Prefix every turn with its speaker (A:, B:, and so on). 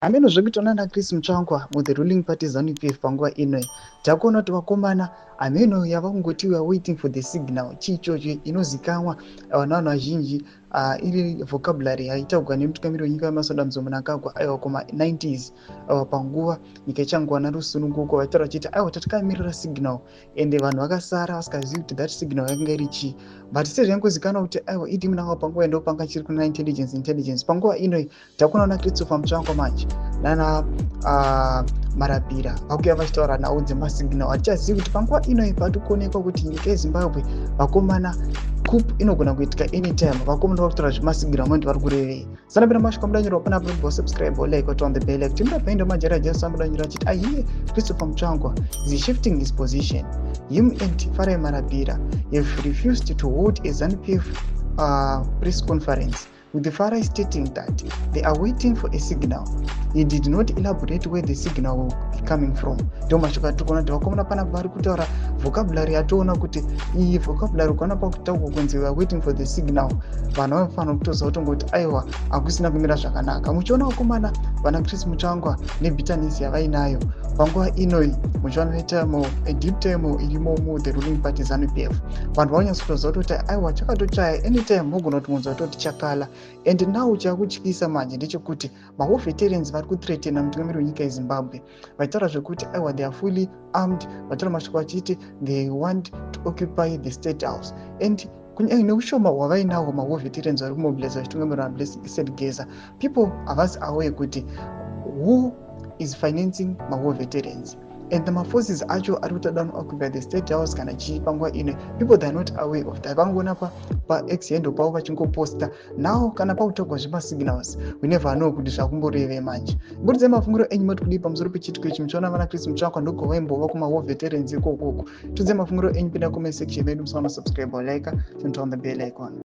A: Zvakutoona naChris Mutsvangwa with the ruling party ZANU-PF panguva ino takuona kuti vakomana ameno yava kungoti we are waiting for the signal chiichocho inozikanwa navanhu vazhinji iri vocabulary yaitaurwa nemutungamiriri wenyika yeMasodanzo Mnangagwa aiwa kuma90s panguva nyika ichangowana rusununguko vaitaura vachiti aiwa tatakamirira signal ende vanhu vakasara vasikazivi kuti that signal yakanga iri chii but sezvaingozikanwa kuti aiwa Idi Mnangagwa panguva ndopanga chiri kuna intelligence panguva ino takuona Christopher Mutsvangwa manje nana Marapira vakuya vachitaura nhau dzemasignal hatichazivi kuti panguva ino pari kuonekwa kuti nyika yeZimbabwe vakomana coup inogona kuitika anytime vakomana vakutora zvemasignal mandi vari kurevei sanapira mashuka mudanyirwa panapa subscribe like on the bell timira paindo majara jasa mudanyirwa achiti aiye Christopher Mutsvangwa is shifting his position. Him and Farai Marapira have refused to hold a ZANU-PF press conference, with the Farai stating that they are waiting for a signal. He did not elaborate where the signal will be coming from. Ndio mashuka tukona kuti vakomana panapa vari kutaura vocabulary yatoona kuti iyi vocabulary ukana pakutaurwa kunzi we are waiting for the signal vanhu vanofanira kutoziva kuti ngoti aiwa hakusina kumira zvakanaka. Muchiona vakomana vana Chris Mutsvangwa nebitterness yavainayo panguva inoi muchiona deep time irimo the ruling party ZANU-PF vanhu vanyatsotoziva kuti aiwa chakatochaya anytime mogona kuti munzwa kuti chakala. And now chakutyisa manje ndechekuti ma-war veterans vari kuthreatena mutungamiriri wenyika yeZimbabwe vaitaura zvekuti aiwa they are fully armed vaitaura mashoko vachiti they want to occupy the state house and neushoma hwavainaho ma-war veterans vari kumobiliza vachitungamirwa naBlessing Sedgeza. People havasi aware kuti who is financing ma-war veterans and the forces acho ari kutoda occupy the state house kana chii panguva ino. People they are not aware of that. Vangoona paX handle pavo vachingoposta now kana pakutorwa zvemasignals we never know kuti zvakumboreve manje. Mburidze mafungiro enyu moti kudii pamusoro pechitiko ichi muchiona vana Chris Mutsvangwa ndogovaimbowa kuma-war veterans ikokoko. Tudze mafungiro enyu pinda comment section medu musana subscribe or like and turn on the bell icon.